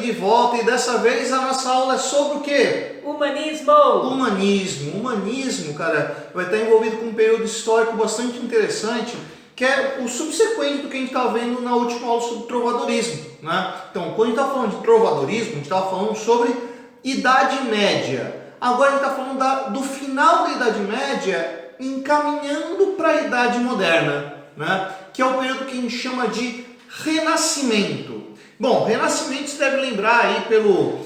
de volta e dessa vez a nossa aula é sobre o quê? Humanismo! Humanismo, cara, vai estar envolvido com um período histórico bastante interessante, que é o subsequente do que a gente estava vendo na última aula sobre trovadorismo, né? Então, quando a gente está falando de trovadorismo, a gente estava falando sobre Idade Média. Agora a gente está falando do final da Idade Média, encaminhando para a Idade Moderna, né? Que é o período que a gente chama de Renascimento. Bom, Renascimento você deve lembrar aí pelo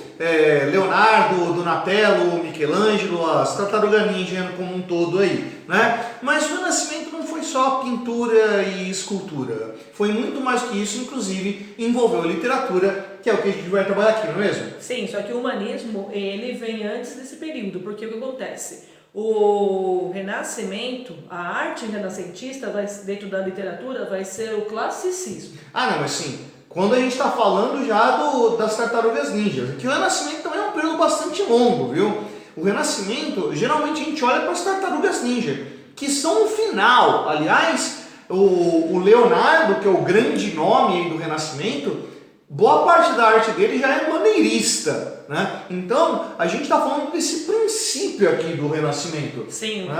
Leonardo, Donatello, Michelangelo, as Tartaruga Ninja como um todo aí, né? Mas o Renascimento não foi só pintura e escultura, foi muito mais que isso, inclusive envolveu literatura, que é o que a gente vai trabalhar aqui, não é mesmo? Sim, só que o humanismo, ele vem antes desse período, porque o que acontece? O Renascimento, a arte renascentista, dentro da literatura, vai ser o classicismo. Ah, não, mas sim, quando a gente está falando já das Tartarugas Ninjas, que o Renascimento também é um período bastante longo, viu? O Renascimento, geralmente a gente olha para as Tartarugas Ninja, que são o final. Aliás, o Leonardo, que é o grande nome aí do Renascimento, boa parte da arte dele já é maneirista, né? Então, a gente está falando desse princípio aqui do Renascimento. Sim, né?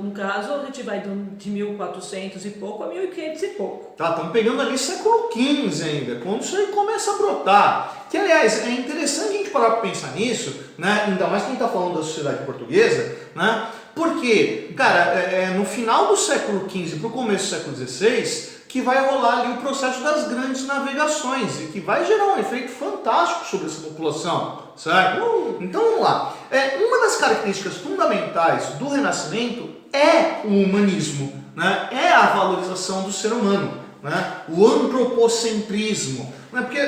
no caso, a gente vai de 1400 e pouco a 1500 e pouco. Tá, estamos pegando ali século XV ainda, quando isso aí começa a brotar. Que, aliás, é interessante a gente parar para pensar nisso, né? Ainda mais quem está falando da sociedade portuguesa, né? Porque, cara, no final do século XV para o começo do século XVI, que vai rolar ali o processo das grandes navegações e que vai gerar um efeito fantástico sobre essa população, certo? Então vamos lá. Uma das características fundamentais do Renascimento é o humanismo, né? É a valorização do ser humano, né? O antropocentrismo, né? Porque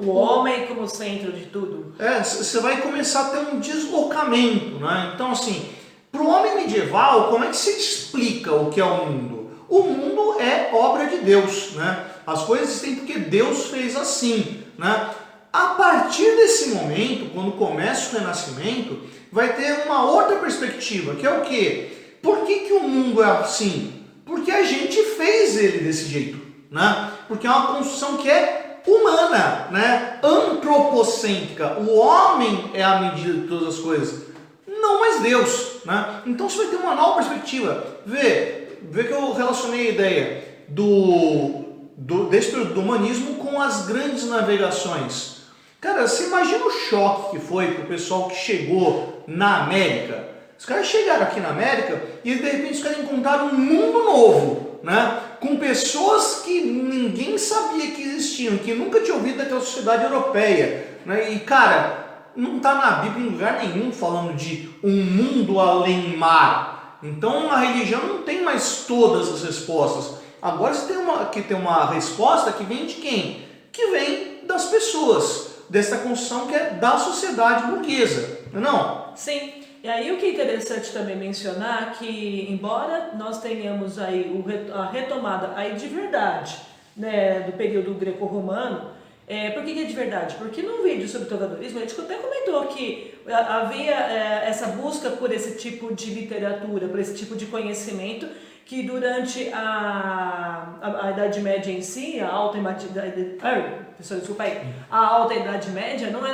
o homem como centro de tudo. Você vai começar a ter um deslocamento, né? Então assim, para o homem medieval, como é que se explica o que é o mundo? O mundo é obra de Deus, né? As coisas existem porque Deus fez assim, né? A partir desse momento, quando começa o Renascimento, vai ter uma outra perspectiva, que é o quê? Por que o mundo é assim? Porque a gente fez ele desse jeito, né? Porque é uma construção que é humana, né? Antropocêntrica. O homem é a medida de todas as coisas, não mais Deus, né? Então você vai ter uma nova perspectiva. Vê que eu relacionei a ideia desse período do humanismo com as grandes navegações. Cara, você imagina o choque que foi para o pessoal que chegou na América. Os caras chegaram aqui na América e de repente os caras encontraram um mundo novo, né? Com pessoas que ninguém sabia que existiam, que nunca tinha ouvido daquela sociedade europeia, né? E cara, não está na Bíblia em lugar nenhum falando de um mundo além mar. Então a religião não tem mais todas as respostas. Agora você tem uma resposta que vem de quem? Que vem das pessoas, dessa construção que é da sociedade burguesa, não é não? Sim. E aí o que é interessante também mencionar que, embora nós tenhamos aí a retomada aí de verdade, né, do período greco-romano, por que é de verdade? Porque num vídeo sobre trovadorismo a gente até comentou que havia essa busca por esse tipo de literatura, por esse tipo de conhecimento, que durante a Idade Média em si, a Alta Idade Média não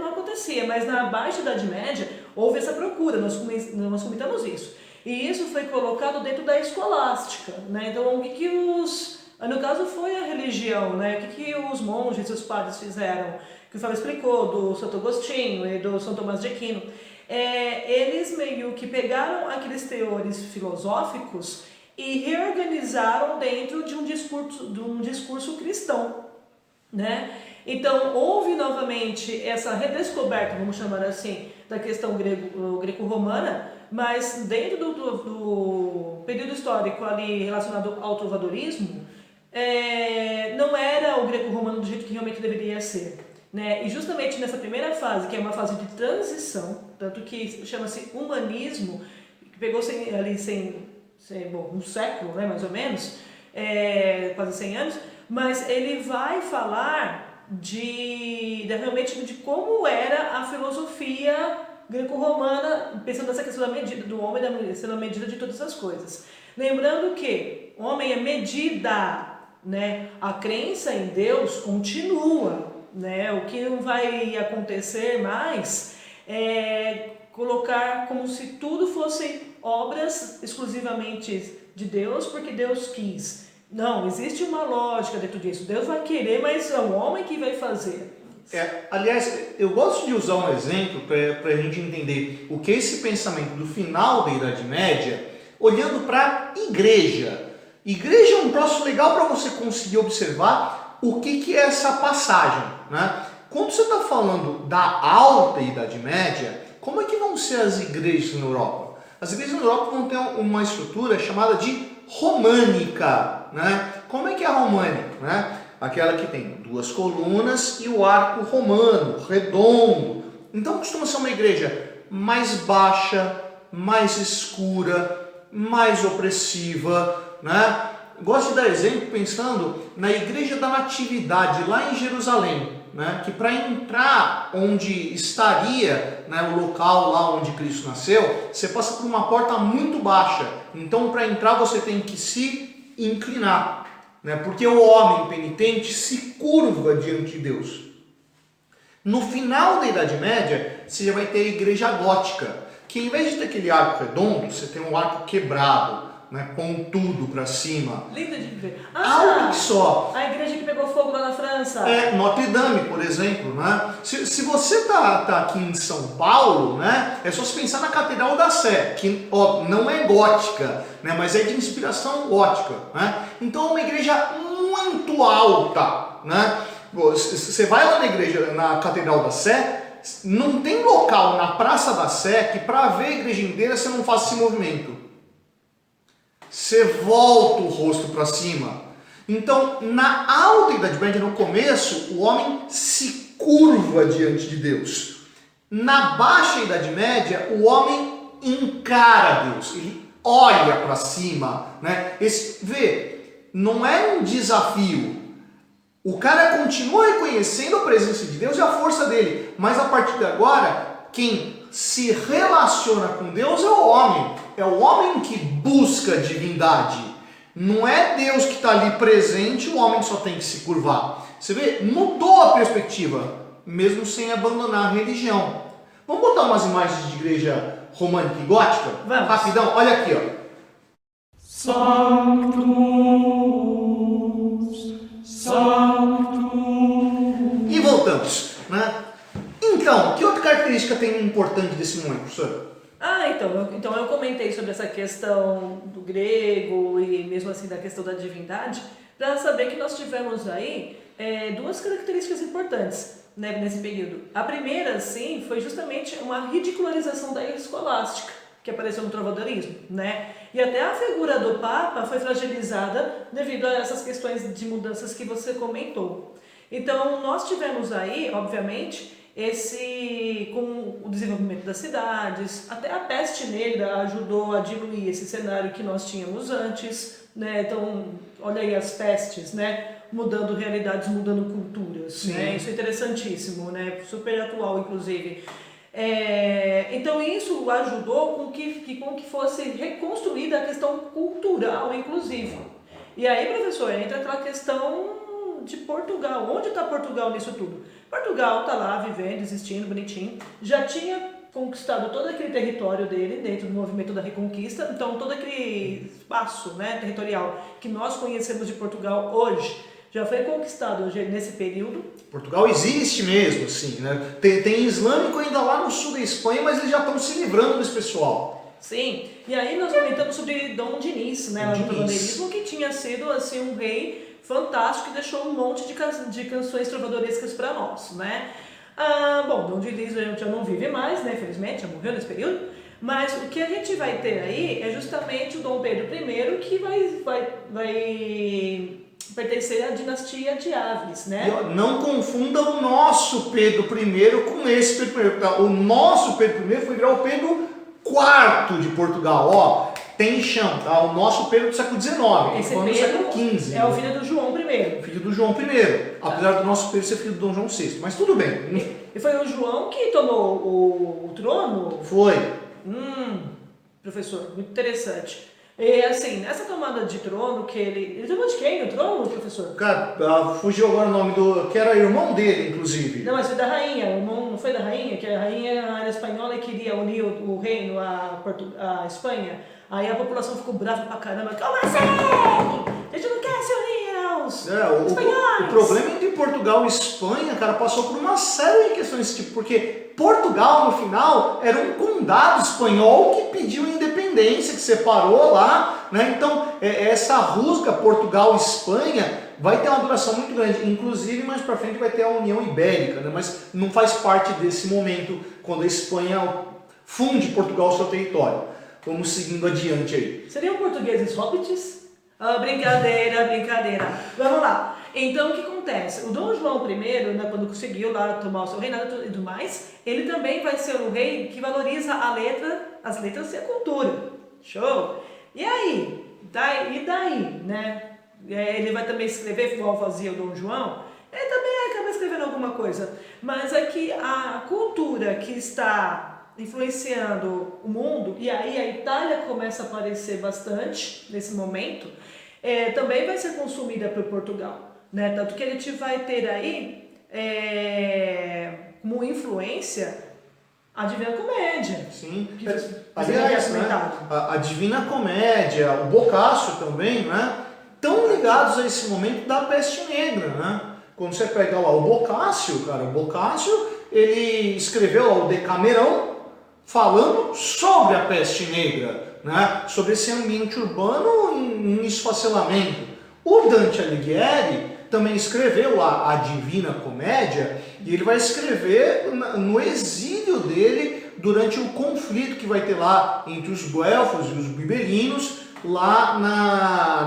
acontecia, mas na Baixa Idade Média houve essa procura, nós comentamos isso. E isso foi colocado dentro da escolástica, né? Então o que no caso foi a religião, né? O que os monges e os padres fizeram, que o Fábio explicou, do Santo Agostinho e do São Tomás de Aquino. Eles meio que pegaram aqueles teores filosóficos e reorganizaram dentro de um discurso cristão, né? Então houve novamente essa redescoberta, vamos chamar assim, da questão greco-romana, mas dentro do período histórico ali relacionado ao trovadorismo, não era o greco-romano do jeito que realmente deveria ser, né? E justamente nessa primeira fase, que é uma fase de transição, tanto que chama-se humanismo, que pegou um século, né, mais ou menos, quase 100 anos, mas ele vai falar realmente de como era a filosofia greco-romana, pensando nessa questão da medida do homem, sendo a medida de todas as coisas. Lembrando que o homem é medida, né? A crença em Deus continua, né? O que não vai acontecer mais é colocar como se tudo fossem obras exclusivamente de Deus, porque Deus quis. Não, existe uma lógica dentro disso. Deus vai querer, mas é o homem que vai fazer. Aliás, eu gosto de usar um exemplo para a gente entender o que é esse pensamento do final da Idade Média, olhando para a igreja. Igreja é um troço legal para você conseguir observar o que é essa passagem, né? Quando você está falando da alta Idade Média, como é que vão ser as igrejas na Europa? As igrejas na Europa vão ter uma estrutura chamada de românica, né? Como é que é a românica, né? Aquela que tem 2 colunas e o arco romano, redondo. Então costuma ser uma igreja mais baixa, mais escura, mais opressiva, né? Gosto de dar exemplo pensando na Igreja da Natividade, lá em Jerusalém, né? Que para entrar onde estaria, né, o local lá onde Cristo nasceu, você passa por uma porta muito baixa. Então para entrar você tem que se inclinar, né? Porque o homem penitente se curva diante de Deus. No final da Idade Média, você já vai ter a Igreja Gótica, que em vez de ter aquele arco redondo, você tem um arco quebrado, né, pontudo para cima. Linda de ver. Alto que só. A igreja que pegou fogo lá na França. Notre Dame, por exemplo, né? Se você tá aqui em São Paulo, né, é só se pensar na Catedral da Sé, que não é gótica, né, mas é de inspiração gótica, né? Então é uma igreja muito alta, né? Você vai lá na igreja, na Catedral da Sé, não tem local na Praça da Sé que para ver a igreja inteira você não faça esse movimento. Você volta o rosto para cima. Então, na alta Idade Média, no começo, o homem se curva diante de Deus. Na baixa Idade Média, o homem encara Deus. Ele olha para cima, né? Não é um desafio. O cara continua reconhecendo a presença de Deus e a força dele. Mas a partir de agora, quem se relaciona com Deus é o homem. É o homem que busca a divindade. Não é Deus que está ali presente, o homem só tem que se curvar. Você vê, mudou a perspectiva, mesmo sem abandonar a religião. Vamos botar umas imagens de igreja românica e gótica? Vamos. Rapidão, olha aqui, ó. Sanctus, Sanctus. E voltamos, né? Então, que outra característica tem importante desse momento, professor? Então eu comentei sobre essa questão do grego e mesmo assim da questão da divindade, para saber que nós tivemos aí 2 características importantes, né, nesse período. A primeira, sim, foi justamente uma ridicularização da escolástica, que apareceu no trovadorismo, né? E até a figura do Papa foi fragilizada devido a essas questões de mudanças que você comentou. Então nós tivemos aí, obviamente, com o desenvolvimento das cidades, até a peste negra ajudou a diluir esse cenário que nós tínhamos antes, né? Então, olha aí as pestes, né? Mudando realidades, mudando culturas, né? Isso é interessantíssimo, né? Super atual, inclusive. Então, isso ajudou com que fosse reconstruída a questão cultural, inclusive. E aí, professor, entra aquela questão de Portugal. Onde está Portugal nisso tudo? Portugal está lá vivendo, existindo, bonitinho. Já tinha conquistado todo aquele território dele dentro do movimento da Reconquista. Então, todo aquele espaço, né, territorial que nós conhecemos de Portugal hoje já foi conquistado hoje, nesse período. Portugal existe mesmo, assim, né? Tem islâmico ainda lá no sul da Espanha, mas eles já estão se livrando desse pessoal. Sim, e aí nós comentamos sobre Dom Diniz, né, lá no trovadeirismo, que tinha sido assim um rei fantástico que deixou um monte de canções trovadorescas para nós, né? Bom, Dom Diniz já não vive mais, né, infelizmente, já morreu nesse período, mas o que a gente vai ter aí é justamente o Dom Pedro I, que vai pertencer à dinastia de Áviles, né? Não confunda o nosso Pedro I com esse Pedro I. O nosso Pedro I foi virar o Pedro IV de Portugal, ó. Tem chão, tá? O nosso Pedro do século XIX, esse falando do século XV. É o filho do João I. Filho do João I, apesar do nosso Pedro ser filho do Dom João VI, mas tudo bem. E foi o João que tomou o trono? Foi. Professor, muito interessante. E assim, nessa tomada de trono que ele tomou de quem o trono, professor? Cara, fugiu agora o nome do... que era irmão dele, inclusive. Não, mas foi da rainha, não foi da rainha, que a rainha era espanhola e queria unir o reino à Espanha. Aí a população ficou brava pra caramba. Como assim? A gente não quer se unir aos espanhóis. O problema entre Portugal e Espanha, cara, passou por uma série de questões desse tipo, porque Portugal, no final, era um condado espanhol que pediu independência, que separou lá, né? Então, essa rusga Portugal-Espanha vai ter uma duração muito grande, inclusive mais para frente vai ter a União Ibérica, né? Mas não faz parte desse momento quando a Espanha funde Portugal ao seu território. Vamos seguindo adiante aí. Seriam portugueses hobbits? Ah, brincadeira, brincadeira. Vamos lá. Então, o que acontece? O Dom João I, né, quando conseguiu lá tomar o seu reinado e tudo mais, ele também vai ser um rei que valoriza as letras e a cultura. Show? E aí? E daí, né? Ele vai também escrever, igual fazia o Dom João, ele também acaba escrevendo alguma coisa. Mas é que a cultura que está influenciando o mundo, e aí a Itália começa a aparecer bastante nesse momento, também vai ser consumida por Portugal. Né? Tanto que a gente vai ter aí como influência a Divina Comédia. Sim. Que Aliás, né, a Divina Comédia, o Boccaccio também, né, estão ligados a esse momento da peste negra, né? Quando você pega lá o Boccaccio, cara, o Boccaccio, ele escreveu lá o Decamerão falando sobre a peste negra, né? Sobre esse ambiente urbano em esfacelamento. O Dante Alighieri também escreveu lá a Divina Comédia, e ele vai escrever no exílio dele durante o conflito que vai ter lá entre os guelfos e os bibelinos, lá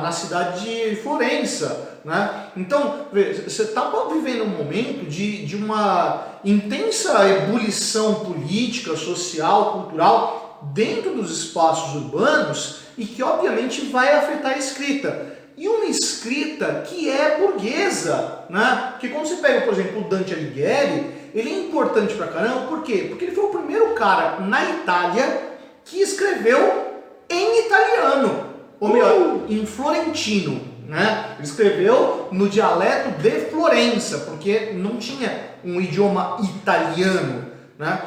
na cidade de Florença, né? Então, você está vivendo um momento de uma intensa ebulição política, social, cultural dentro dos espaços urbanos e que obviamente vai afetar a escrita. E uma escrita que é burguesa, né? Porque quando você pega, por exemplo, o Dante Alighieri, ele é importante pra caramba, por quê? Porque ele foi o primeiro cara na Itália que escreveu em italiano, ou melhor, em florentino, né? Ele escreveu no dialeto de Florença, porque não tinha um idioma italiano, né?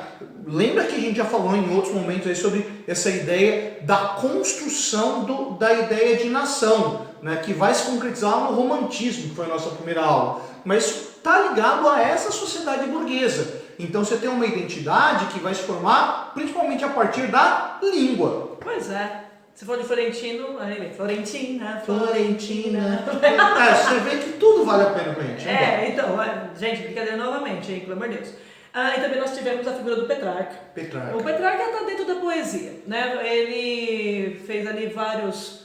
Lembra que a gente já falou em outros momentos aí sobre essa ideia da construção da ideia de nação, né? Que vai se concretizar no romantismo, que foi a nossa primeira aula. Mas está ligado a essa sociedade burguesa. Então você tem uma identidade que vai se formar principalmente a partir da língua. Pois é. Se for de Florentino, aí Florentina. Você vê que tudo vale a pena pra gente. Então, gente, brincadeira novamente, hein, pelo amor de Deus. E também nós tivemos a figura do Petrarca. O Petrarca está dentro da poesia, né? Ele fez ali vários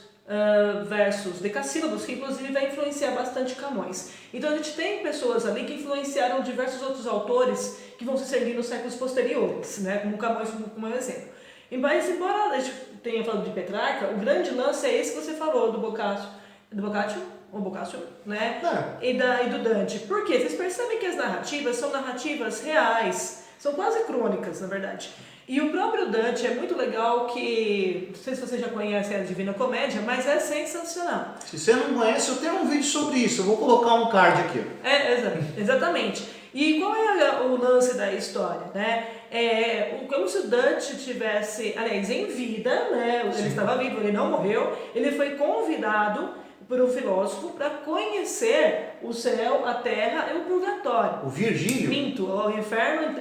versos decassílabos que inclusive vai influenciar bastante Camões. Então a gente tem pessoas ali que influenciaram diversos outros autores que vão se servir nos séculos posteriores, né? Como Camões como exemplo. Mas embora a gente tenha falado de Petrarca, o grande lance é esse que você falou do Boccaccio, né? E do Dante. Por quê? Vocês percebem que as narrativas são narrativas reais, são quase crônicas, na verdade. E o próprio Dante é muito legal que, não sei se você já conhece a Divina Comédia, mas é sensacional. Se você não conhece, eu tenho um vídeo sobre isso, eu vou colocar um card aqui. Exatamente. E qual é o lance da história, né? Como se o Dante tivesse, aliás, em vida, né? Ele estava vivo, ele não morreu, ele foi convidado por um filósofo para conhecer o céu, a terra e o purgatório. O Virgílio? Minto, o inferno,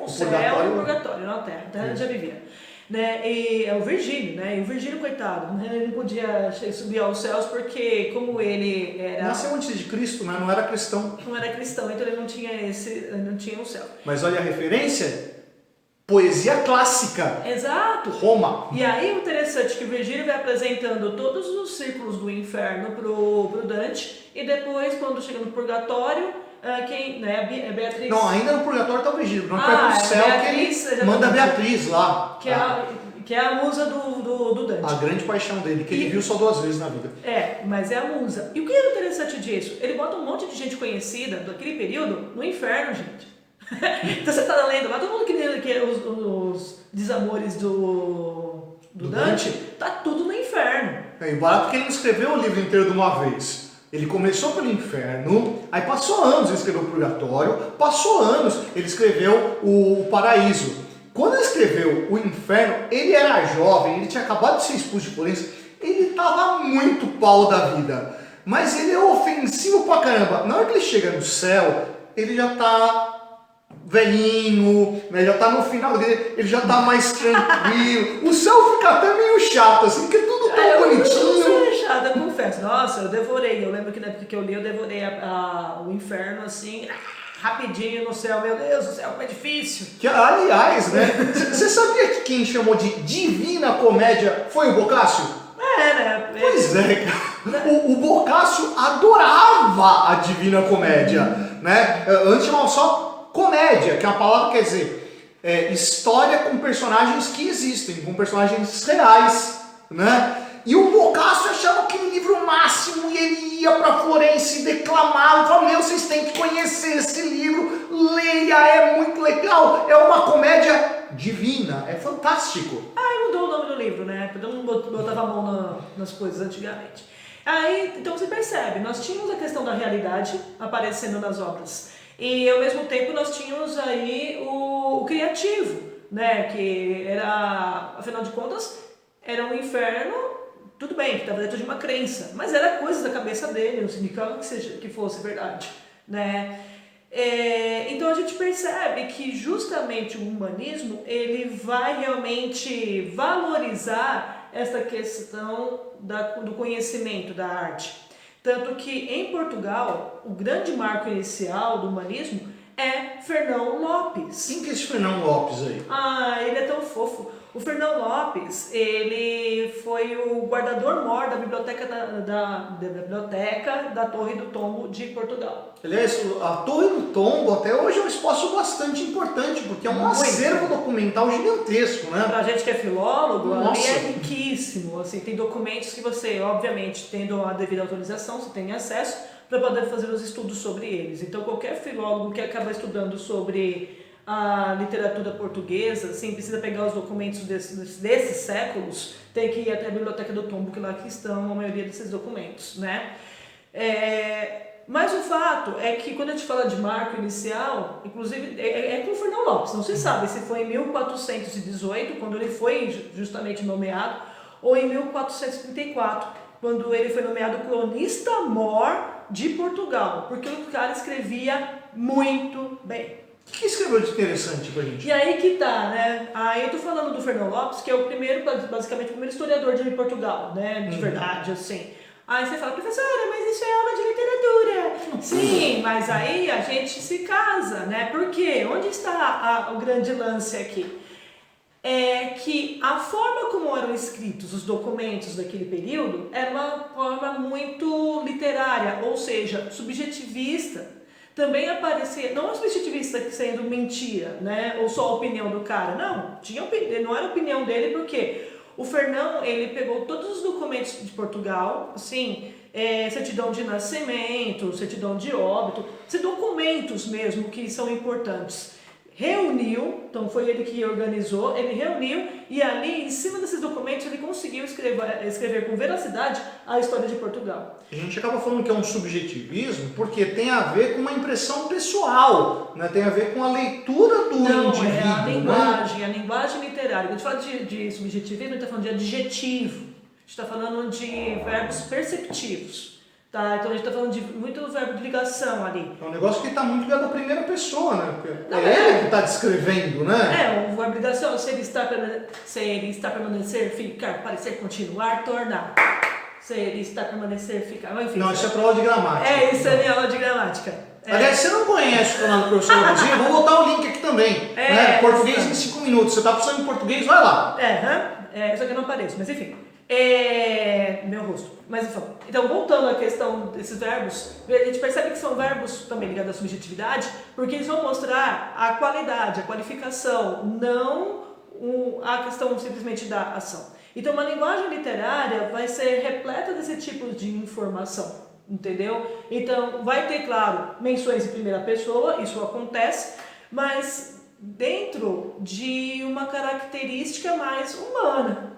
o céu e o purgatório, não a terra. A terra já vivia. Né? E é o Virgílio, né? E o Virgílio, coitado, né? Ele não podia subir aos céus porque, como ele era... Nasceu antes de Cristo, né? Não era cristão. Não era cristão, então ele não tinha o céu. Mas olha a referência... Poesia clássica. Exato. Roma. E aí o interessante é que o Virgílio vai apresentando todos os círculos do inferno pro Dante, e depois, quando chega no purgatório, né, Beatriz... Não, ainda no purgatório está o Virgílio. Não vai pro céu Beatriz, que ele manda a Beatriz lá. Que é a musa do Dante. A grande paixão dele, que ele viu só 2 vezes na vida. Mas é a musa. E o que é interessante disso? Ele bota um monte de gente conhecida daquele período no inferno, gente. Então você tá lendo lá, todo mundo que os desamores do do Dante, tá tudo no inferno. E o barato é que ele não escreveu o livro inteiro de uma vez. Ele começou pelo inferno, aí passou anos ele escreveu o purgatório, passou anos ele escreveu o paraíso. Quando ele escreveu o inferno, ele era jovem, ele tinha acabado de ser expulso de Florença, ele estava muito pau da vida. Mas ele é ofensivo pra caramba. Na hora que ele chega no céu, ele já tá velhinho, né? Já tá no final dele, ele já tá mais tranquilo. O céu fica até meio chato, assim, porque tudo tão bonitinho. Eu sou chata, eu confesso. Nossa, eu devorei. Eu lembro que na época que eu li, eu devorei o inferno, assim, rapidinho no céu. Meu Deus do céu, como é difícil. Que, aliás, né? Você sabia que quem chamou de Divina Comédia foi o Boccaccio? Né? Pois é, cara. O Boccaccio adorava a Divina Comédia, né? Antes chamava só comédia, que é a palavra quer dizer história com personagens que existem, com personagens reais, né? E o Boccaccio achava aquele livro máximo e ele ia pra Florença e declamava, falava, meu, vocês têm que conhecer esse livro, leia, é muito legal, é uma comédia divina, é fantástico. Aí mudou o nome do livro, né? Todo mundo botava a mão nas coisas antigamente. Aí, então você percebe, nós tínhamos a questão da realidade aparecendo nas obras. E ao mesmo tempo nós tínhamos aí o criativo, né? Que era, afinal de contas, era um inferno, tudo bem, que estava dentro de uma crença, mas era coisa da cabeça dele, não significava que fosse verdade, né? Então a gente percebe que justamente o humanismo ele vai realmente valorizar essa questão do conhecimento da arte. Tanto que em Portugal, o grande marco inicial do humanismo é Fernão Lopes. Quem que é esse Fernão Lopes aí? Ah, ele é tão fofo. O Fernão Lopes, ele foi o guardador-mor da biblioteca da Torre do Tombo de Portugal. Aliás, a Torre do Tombo até hoje é um espaço bastante importante, porque é um acervo documental gigantesco, né? Pra gente que é filólogo, ali Nossa. é riquíssimo. Assim, tem documentos que você, obviamente, tendo a devida autorização, você tem acesso para poder fazer os estudos sobre eles. Então, qualquer filólogo que acaba estudando sobre a literatura portuguesa, assim, precisa pegar os documentos desses séculos, tem que ir até a Biblioteca do Tombo, que lá que estão a maioria desses documentos, né? Mas o fato é que quando a gente fala de marco inicial, inclusive é com o Fernão Lopes, não se sabe se foi em 1418, quando ele foi justamente nomeado, ou em 1434, quando ele foi nomeado cronista-mor de Portugal, porque o cara escrevia muito bem. O que escreveu de interessante pra gente? E aí que tá, né? Aí eu tô falando do Fernão Lopes, que é o primeiro, basicamente, o primeiro historiador de Portugal, né? De verdade, assim. Aí você fala, professora, mas isso é aula de literatura. Sim, mas aí a gente se casa, né? Por quê? Onde está o grande lance aqui? É que a forma como eram escritos os documentos daquele período era uma forma muito literária, ou seja, subjetivista. Também aparecia, não a subjetivista sendo mentira, né? Ou só a opinião do cara, não. Não era a opinião dele, porque o Fernão, ele pegou todos os documentos de Portugal, assim, certidão de nascimento, certidão de óbito, documentos mesmo que são importantes. Reuniu, então foi ele que organizou, ele reuniu e ali, em cima desses documentos, ele conseguiu escrever com veracidade a história de Portugal. A gente acaba falando que é um subjetivismo porque tem a ver com uma impressão pessoal, né? Tem a ver com a leitura do indivíduo. É a linguagem, né? a linguagem literária. Quando a gente fala de subjetivismo, a gente está falando de adjetivo, a gente está falando de verbos perceptivos. Tá, então a gente está falando de muito verbo de ligação ali. É um negócio que está muito ligado à primeira pessoa, né? Porque ele que está descrevendo, né? O verbo de ligação, se ele está permanecer, ficar, parecer, continuar, tornar. Se ele está permanecer, ficar, enfim. Não, isso é prova de gramática. Isso é minha aula de gramática. Aliás, você não conhece o canal do professor Rosinha? Vou botar o link aqui também. Né? Português em 5 minutos. Você está precisando de português? Vai lá. Só que eu não apareço, mas enfim. Meu rosto. Mas então, voltando à questão desses verbos, a gente percebe que são verbos também ligados à subjetividade, porque eles vão mostrar a qualidade, a qualificação, não a questão simplesmente da ação. Então, uma linguagem literária vai ser repleta desse tipo de informação, entendeu? Então, vai ter, claro, menções em primeira pessoa, isso acontece, mas dentro de uma característica mais humana.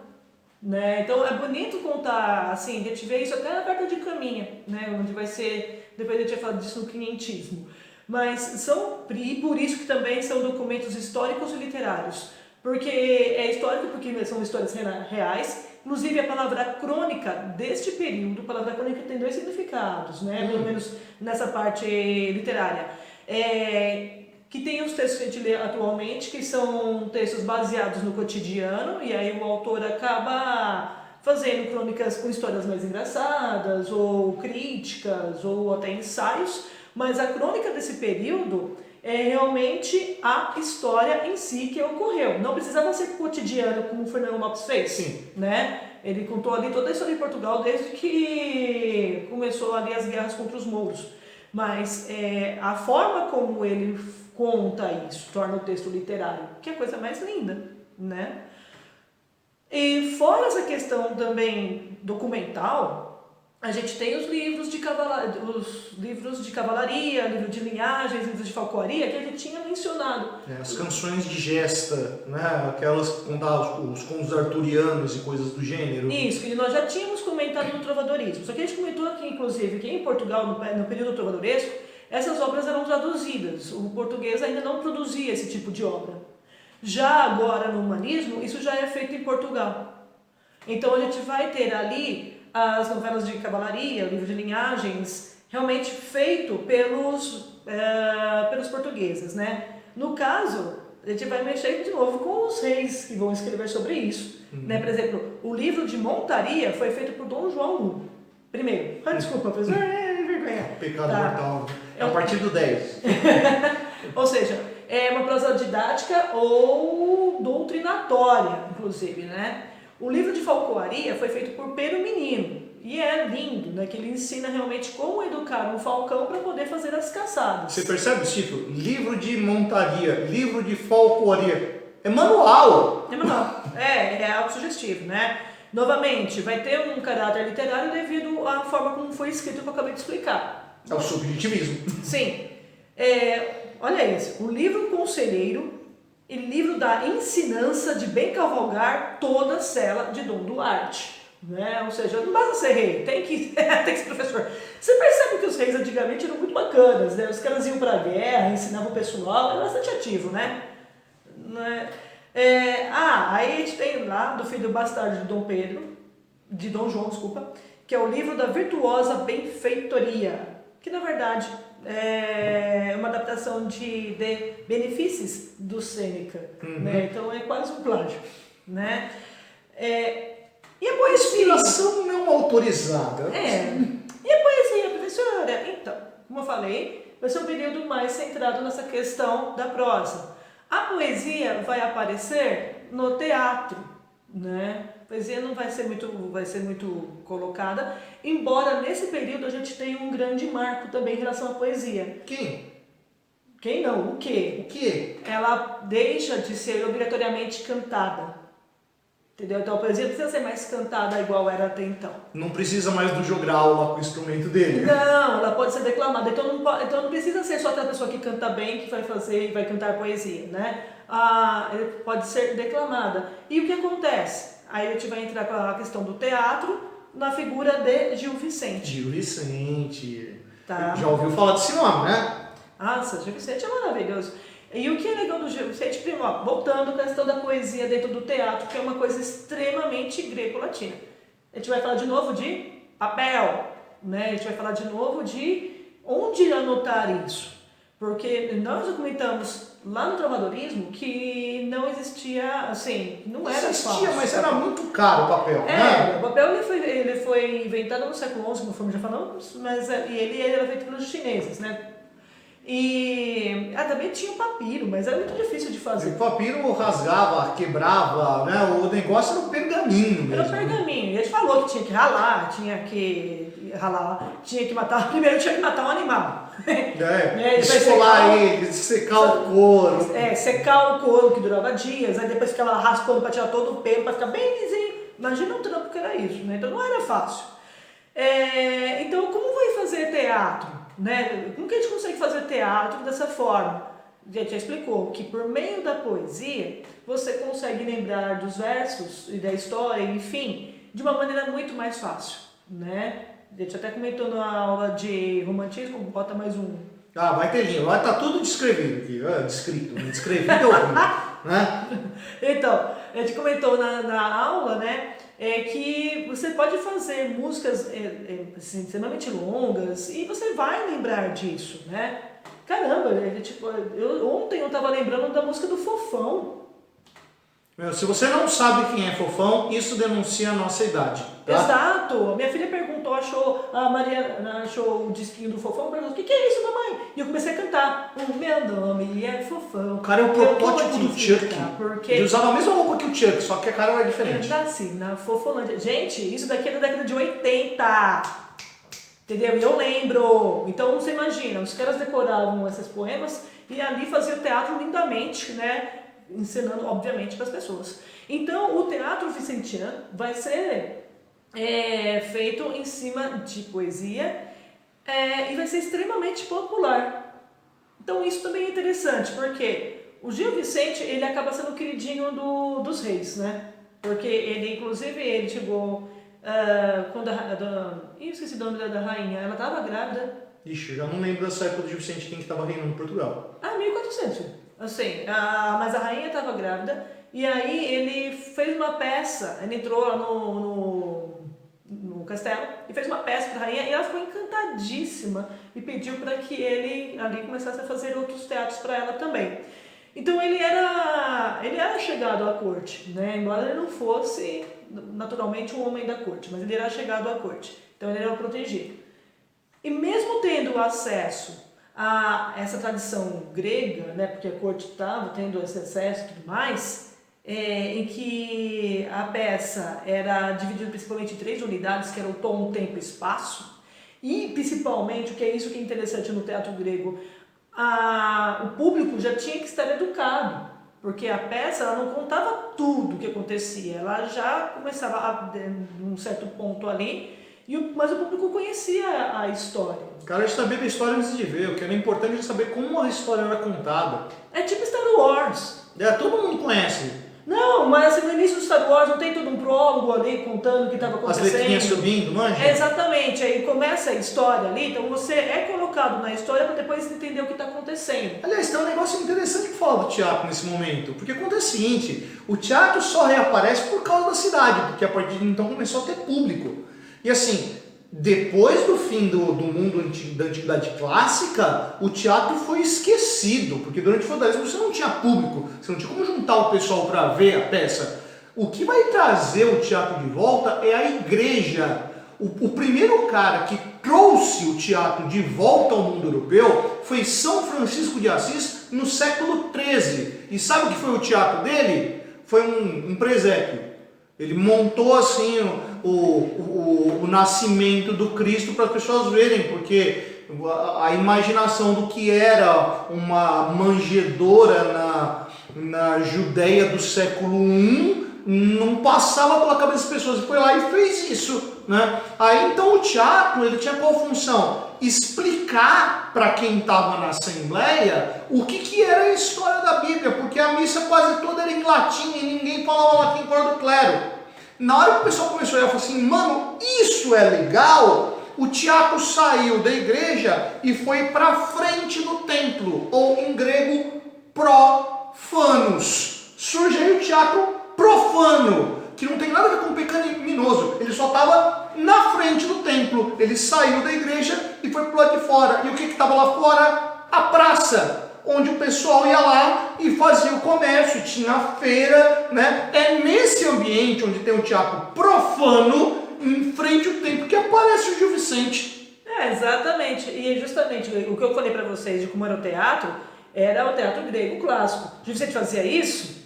né? Então é bonito contar, assim, a gente vê isso até na carta de caminha, né? Onde vai ser, depois a gente vai falar disso no quinhentismo. Mas e por isso que também são documentos históricos e literários. Porque é histórico, porque são histórias reais. Inclusive a palavra crônica deste período, a palavra crônica tem dois significados, né? Pelo menos nessa parte literária. Que tem os textos que a gente lê atualmente, que são textos baseados no cotidiano, e aí o autor acaba fazendo crônicas com histórias mais engraçadas, ou críticas, ou até ensaios, mas a crônica desse período é realmente a história em si que ocorreu. Não precisava ser cotidiano como o Fernando Lopes fez. Sim. Né? Ele contou ali toda a história de Portugal desde que começou ali as guerras contra os mouros. Mas a forma como ele conta isso torna o texto literário, que é a coisa mais linda, né? E fora essa questão também documental, a gente tem os livros de cavalaria, livro de linhagens, livros de falcoaria, que a gente tinha mencionado. As canções de gesta, né? Aquelas que contavam os contos arturianos e coisas do gênero. Isso, e nós já tínhamos comentado no trovadorismo. Só que a gente comentou aqui, inclusive, que em Portugal, no período trovadoresco, essas obras eram traduzidas. O português ainda não produzia esse tipo de obra. Já agora, no humanismo, isso já é feito em Portugal. Então a gente vai ter ali as novelas de cavalaria, o livro de linhagens, realmente feito pelos portugueses, né? No caso, a gente vai mexer de novo com os reis que vão escrever sobre isso. Né? Por exemplo, o livro de montaria foi feito por Dom João I. Primeiro. Desculpa, professor. Vergonha. Pecado mortal. É a partir do 10. Ou seja, é uma prosa didática ou doutrinatória, inclusive, né? O livro de falcoaria foi feito por Pedro Menino. E é lindo, né? Que ele ensina realmente como educar um falcão para poder fazer as caçadas. Você percebe o título? Livro de montaria, livro de falcoaria. É manual. É manual. É autossugestivo, né? Novamente, vai ter um caráter literário devido à forma como foi escrito que eu acabei de explicar. É o subjetivismo. Sim. Olha isso. O livro conselheiro e livro da ensinança de bem cavalgar toda a cela de Dom Duarte. Né? Ou seja, não basta ser rei, tem que ser professor. Você percebe que os reis antigamente eram muito bacanas, né? Os caras iam pra guerra, ensinavam o pessoal, era bastante ativo, né? Aí a gente tem lá do filho bastardo de Dom João, desculpa, que é o livro da virtuosa benfeitoria, que na verdade é uma adaptação de benefícios do Sêneca, né? Então é quase um plágio, né? E a poesia? Inspiração não autorizada. E a poesia, professora? Então, como eu falei, vai ser um período mais centrado nessa questão da prosa. A poesia vai aparecer no teatro, né? A poesia não vai ser muito colocada, embora nesse período a gente tenha um grande marco também em relação à poesia. Quem não? O quê? O quê? Ela deixa de ser obrigatoriamente cantada. Entendeu? Então a poesia precisa ser mais cantada igual era até então. Não precisa mais do jogral lá com o instrumento dele. Não, ela pode ser declamada. Então não precisa ser só aquela pessoa que canta bem que vai cantar poesia, né? Pode ser declamada. E o que acontece? Aí a gente vai entrar com a questão do teatro na figura de Gil Vicente. Gil Vicente. Tá. Já ouviu falar desse nome, né? Nossa, Gil Vicente é maravilhoso. E o que é legal do Gil Vicente, primo, voltando à questão da poesia dentro do teatro, que é uma coisa extremamente greco-latina. A gente vai falar de novo de papel, né? A gente vai falar de novo de onde anotar isso. Porque nós documentamos lá no trovadorismo que não existia, assim, não era fácil. Mas era muito caro o papel, né? O papel ele foi inventado no século XI, conforme já falamos, mas ele era feito pelos chineses, né? E também tinha o papiro, mas era muito difícil de fazer. O papiro rasgava, quebrava, né? O negócio era um pergaminho mesmo. Era um pergaminho. E a gente falou que tinha que ralar, tinha que matar. Primeiro tinha que matar um animal. Esfolar ele, secar o couro. Secar o couro, que durava dias, aí depois ficava raspando para tirar todo o pelo, para ficar bem lisinho. Imagina o trampo que era isso, né? Então não era fácil. Então como vai fazer teatro? Né? Como que a gente consegue fazer teatro dessa forma? já explicou que por meio da poesia você consegue lembrar dos versos e da história, enfim, de uma maneira muito mais fácil, né? A gente até comentou na aula de romantismo, bota mais um. Ah, vai ter linha, vai estar tudo descrevido aqui, descrito, descrevido é horrível, né? Então, a gente comentou na aula, né, que você pode fazer músicas assim, extremamente longas e você vai lembrar disso, né? Caramba, tipo, ontem eu tava lembrando da música do Fofão. Meu, se você não sabe quem é Fofão, isso denuncia a nossa idade. Tá? Exato! Minha filha perguntou, a Mariana achou o disquinho do Fofão, perguntou, o que é isso, mamãe? E eu comecei a cantar, o meu nome é Fofão. O cara é o protótipo do Chuck. Porque... Ele usava a mesma roupa que o Chuck, só que a cara era diferente. Tá assim, na Fofolândia. Gente, isso daqui é da década de 80. Entendeu? E eu lembro. Então você imagina, os caras decoravam esses poemas e ali faziam teatro lindamente, né? Ensinando, obviamente, para as pessoas. Então, o teatro vicentiano vai ser feito em cima de poesia e vai ser extremamente popular. Então, isso também é interessante, porque o Gil Vicente, ele acaba sendo o queridinho dos reis, né? Porque ele, inclusive, ele chegou quando esqueci o nome da rainha, ela estava grávida. Ixi, eu já não lembro dessa época do Gil Vicente, quem que estava reinando em Portugal. 1400. Assim, mas a rainha estava grávida e aí ele fez uma peça, ele entrou lá no castelo e fez uma peça para a rainha e ela ficou encantadíssima e pediu para que ele ali começasse a fazer outros teatros para ela também. Então ele era chegado à corte, né? Embora ele não fosse naturalmente um homem da corte, mas ele era chegado à corte, então ele era o protegido. E mesmo tendo acesso a essa tradição grega, né, porque a corte estava tendo esse acesso e tudo mais, em que a peça era dividida principalmente em 3 unidades, que eram o tom, tempo e espaço, e principalmente, o que é isso que é interessante no teatro grego, o público já tinha que estar educado, porque a peça ela não contava tudo o que acontecia, ela já começava num certo ponto ali, mas o público conhecia a história. O cara já sabia da história antes de ver, o que era importante é saber como a história era contada. É tipo Star Wars. Todo mundo conhece. Não, mas assim, no início do Star Wars não tem todo um prólogo ali contando o que estava acontecendo. As letrinhas subindo, manja? Exatamente, aí começa a história ali, então você é colocado na história para depois entender o que está acontecendo. Aliás, tem um negócio interessante que fala do teatro nesse momento, porque acontece o seguinte, o teatro só reaparece por causa da cidade, porque a partir de então começou a ter público. E assim, depois do fim do mundo da antiguidade clássica, o teatro foi esquecido, porque durante o feudalismo você não tinha público, você não tinha como juntar o pessoal para ver a peça. O que vai trazer o teatro de volta é a igreja. O primeiro cara que trouxe o teatro de volta ao mundo europeu foi São Francisco de Assis no século XIII. E sabe o que foi o teatro dele? Foi um presépio. Ele montou assim o nascimento do Cristo para as pessoas verem, porque a imaginação do que era uma manjedoura na Judéia do século I não passava pela cabeça das pessoas, e foi lá e fez isso, né? Aí então o teatro, ele tinha qual função? Explicar para quem estava na assembleia o que era a história da Bíblia, porque a missa quase toda era em latim e ninguém falava latim fora do clero. Na hora que o pessoal começou a olhar, falou assim, mano, isso é legal, o teatro saiu da igreja e foi para frente do templo, ou em grego, profanos. Surge aí o teatro profano, que não tem nada a ver com pecaminoso, ele só estava na frente do templo, ele saiu da igreja e foi para o lado de fora. E o que estava lá fora? A praça, onde o pessoal ia lá e fazia o comércio, tinha a feira, né? É nesse ambiente onde tem o teatro profano, em frente ao templo, que aparece o Gil Vicente. Exatamente, e justamente o que eu falei para vocês de como era o teatro grego clássico. Gil Vicente fazia isso?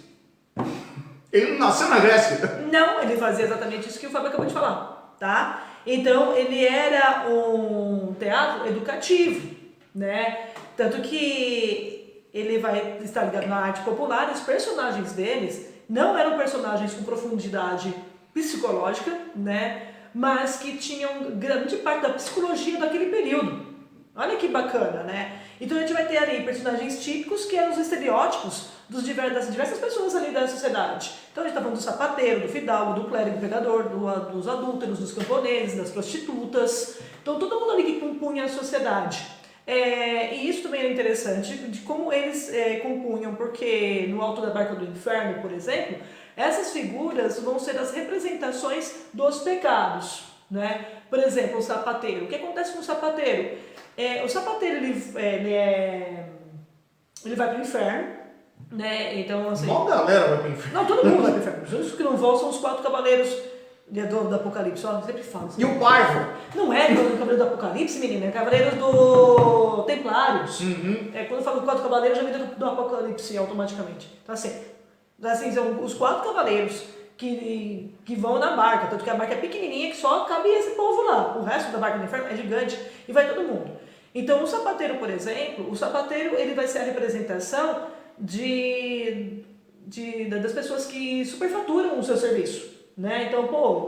Ele não nasceu na Grécia. Não, ele fazia exatamente isso que o Fábio acabou de falar, tá? Então, ele era um teatro educativo, né? Tanto que ele vai estar ligado na arte popular, e os personagens deles não eram personagens com profundidade psicológica, né? Mas que tinham grande parte da psicologia daquele período. Olha que bacana, né? Então a gente vai ter ali personagens típicos que eram os estereótipos das diversas pessoas ali da sociedade. Então a gente está falando do sapateiro, do fidalgo, do clérigo, do pregador, dos adúlteros, dos camponeses, das prostitutas. Então todo mundo ali que compunha a sociedade. E isso também é interessante, de como eles compunham, porque no Alto da Barca do Inferno, por exemplo, essas figuras vão ser as representações dos pecados, né? Por exemplo, o sapateiro. O que acontece com o sapateiro? O sapateiro ele vai para o inferno, né? Então, assim, Mó galera vai pro inferno. não, todo mundo vai para o inferno. Os únicos que não vão são os 4 cavaleiros do Apocalipse. Eu sempre falo assim. E o Parvo? Não é do Cavaleiro do Apocalipse, menina, é Cavaleiros do Templários. Uhum. Quando eu falo 4 cavaleiros, já me do Apocalipse automaticamente. Então assim, são os 4 cavaleiros que vão na barca, tanto que a barca é pequenininha que só cabe esse povo lá. O resto da barca do inferno é gigante e vai todo mundo. Então o sapateiro, por exemplo, ele vai ser a representação das pessoas que superfaturam o seu serviço. Né? Então,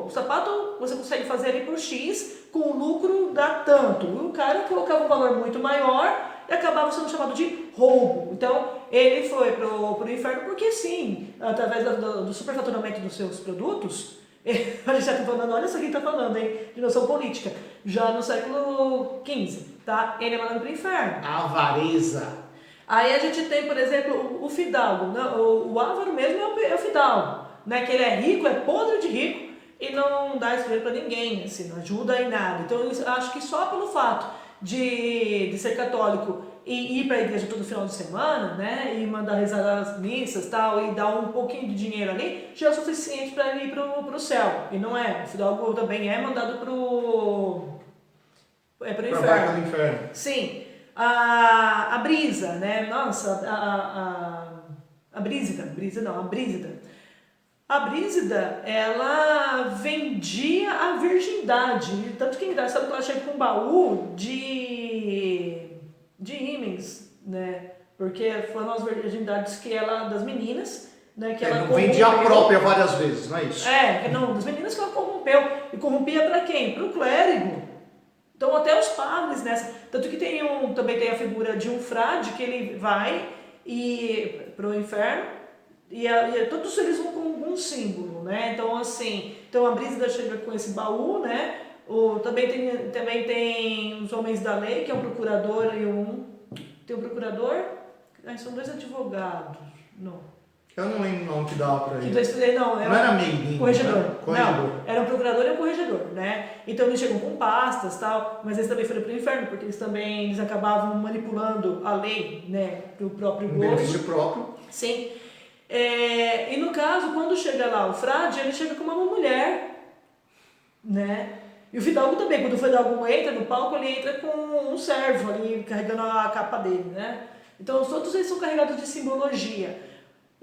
o sapato você consegue fazer ali por X, com o lucro dá tanto. E o cara colocava um valor muito maior e acabava sendo chamado de roubo. Então, ele foi pro inferno porque sim, através do superfaturamento dos seus produtos, a gente já está falando, olha só quem está falando, hein, de noção política, já no século XV, tá? Ele é mandado pro inferno. A avareza. Aí a gente tem, por exemplo, o fidalgo, né? O avaro mesmo é o fidalgo, né? Que ele é rico, é podre de rico e não dá esse dinheiro para ninguém, assim, não ajuda em nada. Então eu acho que só pelo fato de ser católico e ir para a igreja todo final de semana, né? E mandar rezar as missas tal, e dar um pouquinho de dinheiro ali, já é o suficiente para ele ir pro céu. E não é, o fidalgo também é mandado pro inferno. Pra barca do inferno. Sim. A Brisa, né? Nossa, a Brígida. A Brígida, ela vendia a virgindade. Tanto que é engraçado que ela chega com um baú de ímãs, né? Porque foram as virgindades das meninas, né? Que ela não vendia a própria várias vezes, não é isso? Das meninas que ela corrompeu. E corrompia para quem? Para o clérigo. Então até os padres nessa. Tanto que também tem a figura de um frade que ele vai para o inferno e todos eles vão com algum símbolo, né? Então assim, a Brígida chega com esse baú, né? Também tem os homens da lei, que é um procurador tem um procurador, são 2 advogados, não. Eu não lembro o nome que dava pra ele. Não era meio corregedor. Corregedor. Não, era um procurador e um corregedor, né? Então eles chegam com pastas e tal, mas eles também foram pro inferno, porque eles acabavam manipulando a lei, né? Pro próprio gozo. Benefício próprio. Sim. E no caso, quando chega lá o frade, ele chega com uma mulher, né? E o fidalgo também, quando o fidalgo entra no palco, ele entra com um servo ali, carregando a capa dele, né? Então todos eles são carregados de simbologia.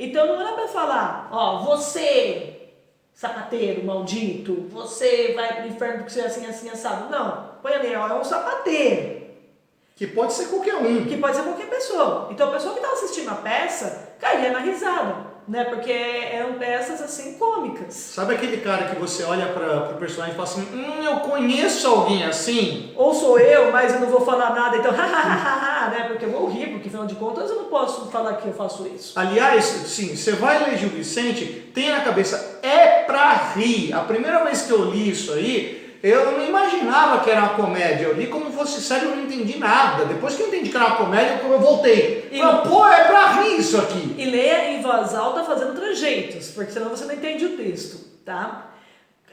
Então não era para falar, você, sapateiro maldito, você vai pro inferno porque você é assim, assim, assado. Não, põe ali, é um sapateiro. Que pode ser qualquer um. Que pode ser qualquer pessoa. Então a pessoa que estava assistindo a peça caía na risada, né? Porque eram peças assim cômicas. Sabe aquele cara que você olha para o personagem e fala assim, eu conheço alguém assim? Ou sou eu, mas eu não vou falar nada, então né? Porque eu vou rir, porque afinal de contas eu não posso falar que eu faço isso. Aliás, sim, você vai ler Gil Vicente, tenha na cabeça, é pra rir. A primeira vez que eu li isso aí, eu não imaginava que era uma comédia. Eu li como fosse sério, eu não entendi nada. Depois que eu entendi que era uma comédia, eu voltei. É pra rir isso aqui. E leia em voz alta fazendo trejeitos, porque senão você não entende o texto, tá?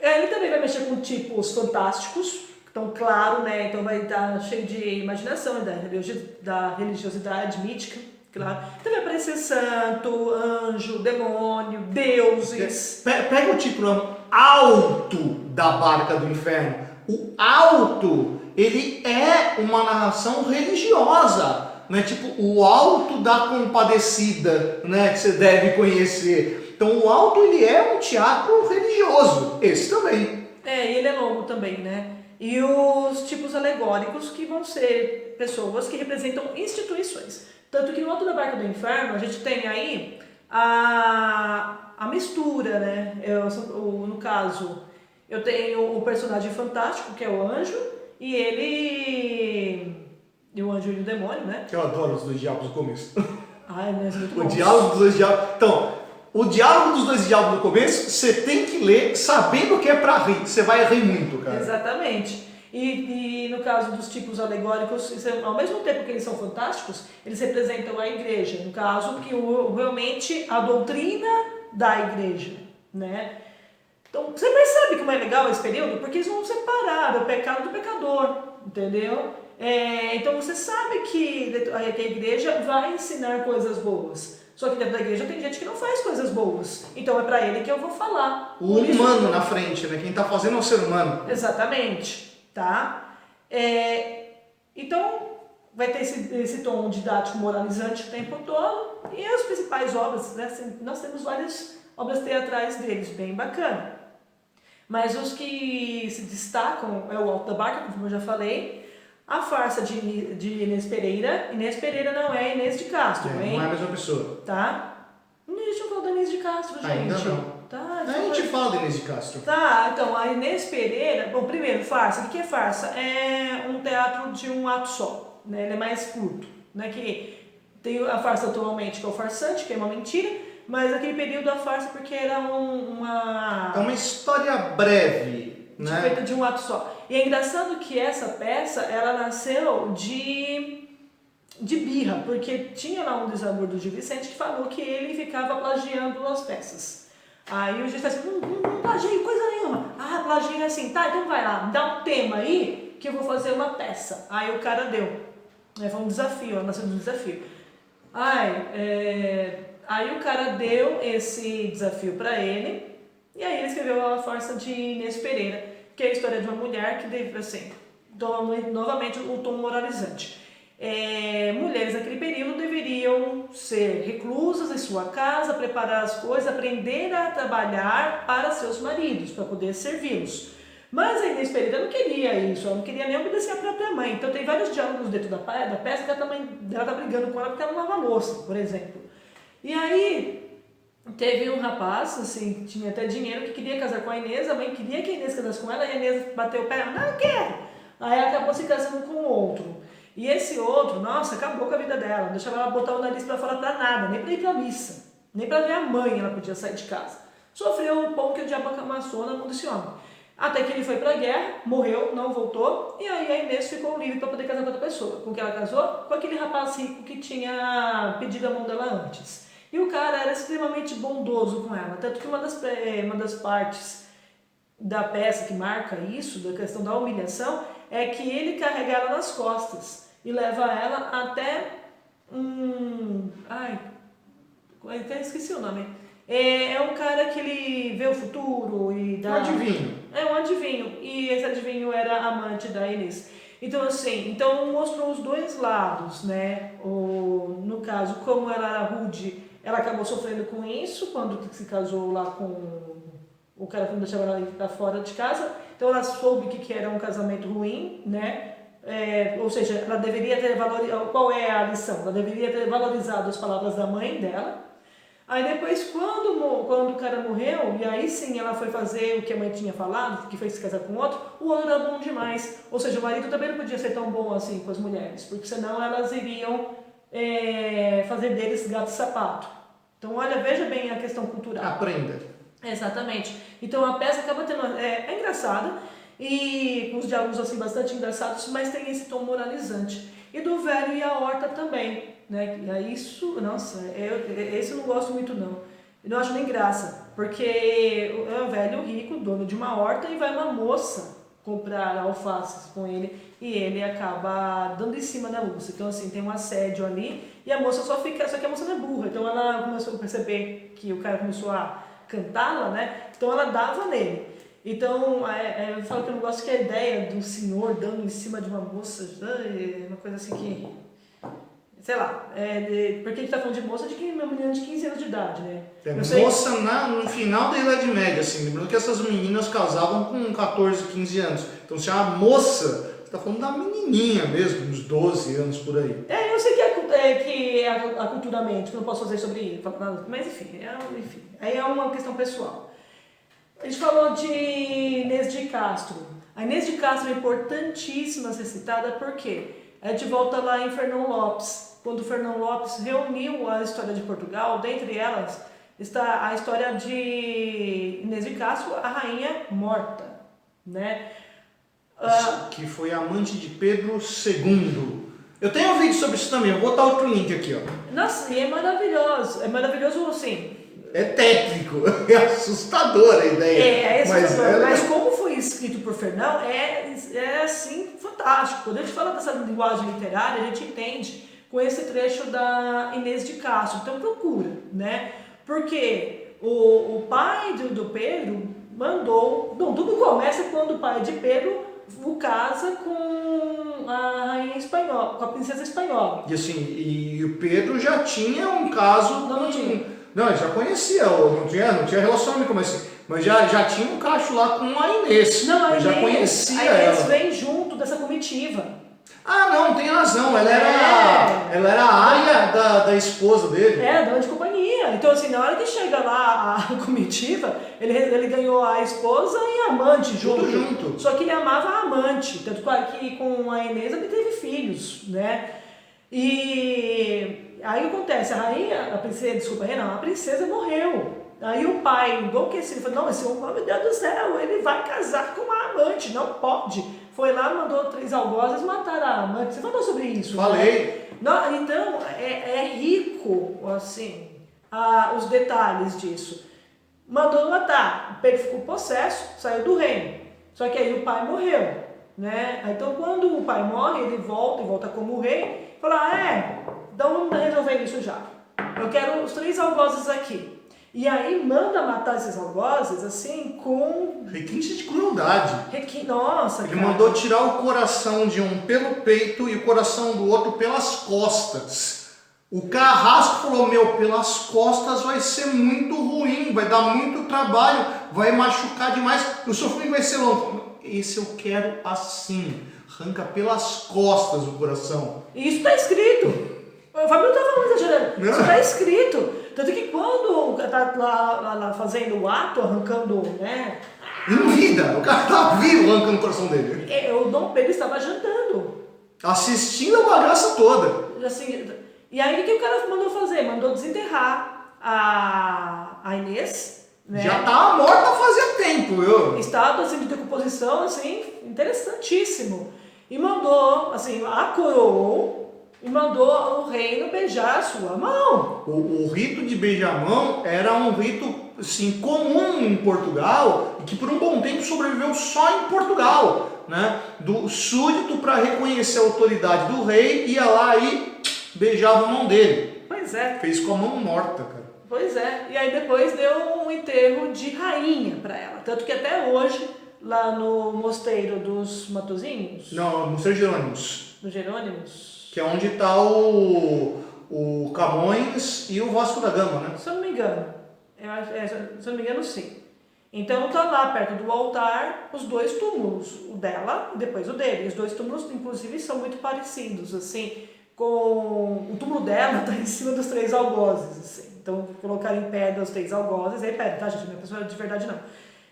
Ele também vai mexer com tipos fantásticos, então claro, né? Então vai estar cheio de imaginação, da religiosidade mítica, claro. Então vai aparecer santo, anjo, demônio, deuses. Pega o título alto da barca do inferno. O alto, ele é uma narração religiosa, né? Tipo o alto da compadecida, né? Que você deve conhecer. Então o alto, ele é um teatro religioso, esse também. E ele é longo também, né? E os tipos alegóricos, que vão ser pessoas que representam instituições. Tanto que no Alto da Barca do Inferno a gente tem aí a mistura, né? No caso, eu tenho o personagem fantástico, que é o anjo, e e o anjo e o demônio, né? Eu adoro os dois diabos no começo. Ai, mas é muito O bom. diálogo dos dois diabos. Então, o diálogo dos dois diabos no começo, você tem que ler sabendo que é pra rir. Você vai rir muito, cara. Exatamente. E no caso dos tipos alegóricos, ao mesmo tempo que eles são fantásticos, eles representam a igreja. No caso, que realmente a doutrina da igreja, né? Então, você percebe como é legal esse período? Porque eles vão separar o pecado do pecador, entendeu? Então você sabe que a igreja vai ensinar coisas boas. Só que dentro da igreja tem gente que não faz coisas boas. Então é pra ele que eu vou falar. O humano na frente, né? Quem tá fazendo é o ser humano. Exatamente, tá? Então vai ter esse tom didático moralizante o tempo todo. E as principais obras, né? Nós temos várias obras teatrais deles, bem bacana. Mas os que se destacam é o Alto da Barca, como eu já falei. A farsa de Inês Pereira. Inês Pereira não é Inês de Castro, hein? Não é a mesma pessoa. Tá? Deixa eu falar da Inês de Castro, gente. Ainda não. Tá, A gente fala de Inês de Castro. Tá, então a Inês Pereira. Bom, primeiro, farsa. O que é farsa? É um teatro de um ato só, né? Ele é mais curto, né? Que tem a farsa atualmente, que é o farsante, que é uma mentira. Mas aquele período da farsa, porque era É uma história breve, né? feita de um ato só. E é engraçado que essa peça, ela nasceu de birra, porque tinha lá um desamor do Gil Vicente que falou que ele ficava plagiando as peças. Aí o juiz falou assim, não plagiei coisa nenhuma. Ah, plagiei assim, tá, então vai lá, dá um tema aí que eu vou fazer uma peça. Aí o cara deu. Foi um desafio, nasceu um desafio. Aí o cara deu esse desafio pra ele, e aí ele escreveu a farsa de Inês Pereira, que é a história de uma mulher que deve, assim, novamente o tom moralizante. Mulheres naquele período deveriam ser reclusas em sua casa, preparar as coisas, aprender a trabalhar para seus maridos, para poder servi-los. Mas a Inês Pereira não queria isso, ela não queria nem obedecer a própria mãe. Então tem vários diálogos dentro da peça que ela tá brigando com ela porque ela não lava louça, por exemplo. E aí, teve um rapaz, assim, que tinha até dinheiro, que queria casar com a Inês, a mãe queria que a Inês casasse com ela, e a Inês bateu o pé, não quero! Aí ela acabou se casando com outro. E esse outro, nossa, acabou com a vida dela, não deixava ela botar o nariz pra fora pra nada, nem pra ir pra missa, nem pra ver a mãe ela podia sair de casa. Sofreu o pão que o diabo amassou na mão desse homem. Até que ele foi pra guerra, morreu, não voltou, e aí a Inês ficou livre para poder casar com outra pessoa. Com quem ela casou? Com aquele rapaz rico que tinha pedido a mão dela antes. E o cara era extremamente bondoso com ela, tanto que uma das partes da peça que marca isso, da questão da humilhação, é que ele carrega ela nas costas e leva ela até até esqueci o nome. É um cara que ele vê o futuro e dá... Um adivinho. É um adivinho, e esse adivinho era amante da Inês. Então, assim, mostrou os dois lados, né? No caso, como ela era rude, ela acabou sofrendo com isso quando se casou lá com o cara que não deixava ela ir pra fora de casa. Então ela soube que era um casamento ruim, né? Ou seja, ela deveria ter valorizado... Qual é a lição? Ela deveria ter valorizado as palavras da mãe dela. Aí depois, quando o cara morreu, e aí sim ela foi fazer o que a mãe tinha falado, que foi se casar com outro, o outro era bom demais. Ou seja, o marido também não podia ser tão bom assim com as mulheres, porque senão elas iriam fazer deles gato e sapato. Então, olha, veja bem a questão cultural. Aprenda. Exatamente. Então a peça acaba tendo... É engraçada, e com os diálogos assim bastante engraçados, mas tem esse tom moralizante. E do Velho e a Horta também, né? Isso, nossa, esse eu não gosto muito não. Eu não acho nem graça, porque é um velho rico, dono de uma horta, e vai uma moça comprar alfaces com ele, e ele acaba dando em cima da moça. Então assim, tem um assédio ali, e a moça só que a moça não é burra, então ela começou a perceber que o cara começou a cantá-la, né? Então ela dava nele. Então, eu falo que eu não gosto que a ideia do senhor dando em cima de uma moça, uma coisa assim que, sei lá, porque a gente tá falando de moça de uma menina de 15 anos de idade, né? Moça no final da Idade Média, assim, lembrando que essas meninas casavam com 14, 15 anos. Então, se é uma moça, você tá falando da menininha mesmo, uns 12 anos por aí. Eu sei que é aculturamento, que eu não posso fazer sobre isso, mas enfim, aí é uma questão pessoal. A gente falou de Inês de Castro. A Inês de Castro é importantíssima ser citada porque é de volta lá em Fernão Lopes, quando Fernão Lopes reuniu a história de Portugal, dentre elas está a história de Inês de Castro, a rainha morta, né? Que foi amante de Pedro II. Eu tenho um vídeo sobre isso também, eu vou botar outro link aqui, ó. Nossa, e é maravilhoso assim. É tétrico, é assustadora a ideia. É assustador, mas é... como foi escrito por Fernão, é assim, fantástico. Quando a gente fala dessa linguagem literária, a gente entende com esse trecho da Inês de Castro. Então procura, né? Porque o pai do Pedro mandou... Não, tudo começa quando o pai de Pedro o casa com a rainha espanhola, com a princesa espanhola. E assim, e o Pedro já tinha um caso... Não tinha. Não, ele já conhecia, não tinha relacionamento, mas já tinha um cacho lá com a Inês. Não, ele já conhecia a Inês ela. vem junto dessa comitiva. Ah, não, tem razão. Ela era a aia da esposa dele. É, dona de companhia. Então, assim, na hora que chega lá a comitiva, ele ganhou a esposa e a amante Tudo junto. Só que ele amava a amante. Tanto que com a Inês ele teve filhos, né? E aí acontece, a princesa morreu. Aí o pai enlouquecido falou, não, mas meu Deus do céu, ele vai casar com uma amante, não pode. Foi lá, mandou 3 algozes matar a amante. Você falou sobre isso? Falei. Né? Não, então, é rico, assim, os detalhes disso. Mandou matar, o Pedro ficou possesso, saiu do reino. Só que aí o pai morreu, né? Então quando o pai morre, ele volta como rei, fala, então vamos resolver isso já. Eu quero os 3 algozes aqui. E aí manda matar esses algozes, assim, com... requinte de crueldade. Nossa, Ele cara. mandou tirar o coração de um pelo peito e o coração do outro pelas costas. O carrasco falou, pelas costas vai ser muito ruim, vai dar muito trabalho, vai machucar demais, o sofrimento vai ser longo. Esse eu quero assim, arranca pelas costas o coração. Isso está escrito. O Fabio não está falando exagerando. Isso está escrito. Tanto que quando está lá fazendo o ato, arrancando, né? Em vida, o cara tá vivo arrancando o coração dele. O Dom Pedro estava jantando. Assistindo a bagaça toda. Assim, e aí o que o cara mandou fazer? Mandou desenterrar a Inês. Né? Já estava morta fazia tempo, viu? Estado assim, de decomposição, assim, interessantíssimo. E mandou, assim, a coroou e mandou o reino beijar a sua mão. O rito de beijar-mão era um rito assim, comum em Portugal e que por um bom tempo sobreviveu só em Portugal, né? Do súdito, para reconhecer a autoridade do rei, ia lá e beijava a mão dele. Pois é. Fez com a mão morta, cara. Pois é. E aí depois deu um enterro de rainha para ela. Tanto que até hoje, lá no mosteiro dos Matozinhos... Não, Mosteiro Jerônimos. Dos Jerônimos... Que é onde está o Camões e o Vasco da Gama, né? Se eu não me engano. Se eu não me engano, sim. Então tá lá perto do altar os 2 túmulos, o dela e depois o dele. Os 2 túmulos, inclusive, são muito parecidos, assim, com o túmulo dela tá em cima dos 3 algozes, assim. Então colocaram em pedra os 3 algozes, aí pedra, tá, gente? Não é pessoa de verdade, não.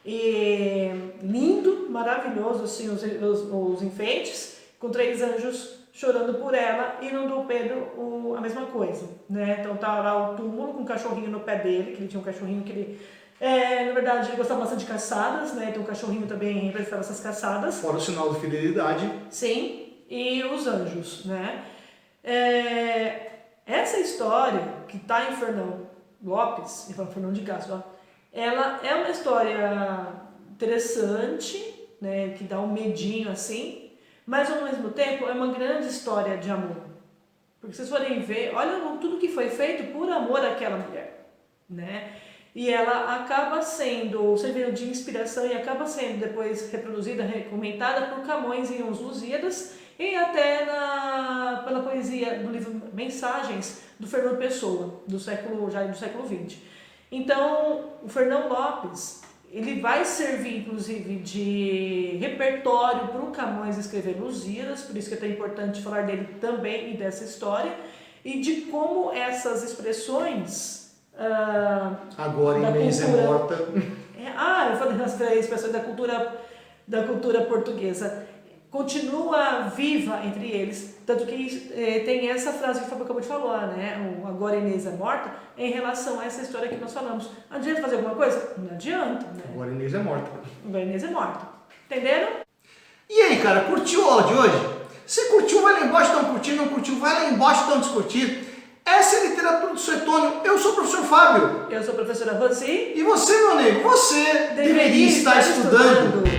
E lindo, maravilhoso, assim, os enfeites, com 3 anjos chorando por ela, e no do Pedro a mesma coisa, né? Então tá lá o túmulo com um cachorrinho no pé dele, que ele tinha um cachorrinho que ele, na verdade, ele gostava bastante de caçadas, né? Então o cachorrinho também representava essas caçadas. Fora o sinal de fidelidade. Sim, e os anjos, né? Essa história que tá em Fernão Lopes, em Fernão de Castro, ela é uma história interessante, né? Que dá um medinho assim, mas ao mesmo tempo é uma grande história de amor. Porque vocês forem ver, olha tudo que foi feito por amor àquela mulher, né? E ela acaba servindo de inspiração e acaba sendo depois reproduzida, comentada por Camões em Os Lusíadas e até pela poesia do livro Mensagens do Fernando Pessoa, do século XX. Então, o Fernão Lopes, ele vai servir, inclusive, de repertório para o Camões escrever Lusíadas, por isso que é tão importante falar dele também e dessa história, e de como essas expressões... Agora Inês é morta. Eu falei das expressões da cultura portuguesa. continua viva entre eles. Tanto que tem essa frase que o Fábio acabou de falar, né? O agora Inês é morta, em relação a essa história que nós falamos. Adianta fazer alguma coisa? Não adianta, né? Agora a Inês é morta. Agora Inês é morta. Entenderam? E aí, cara, curtiu a aula de hoje? Se curtiu, vai lá embaixo, dá um curtir, não curtiu, vai lá embaixo, dá um descurtir. Essa é a literatura do Suetônio. Eu sou o professor Fábio. Eu sou a professora Rosi. E você, meu amigo, você deveria estar estudando.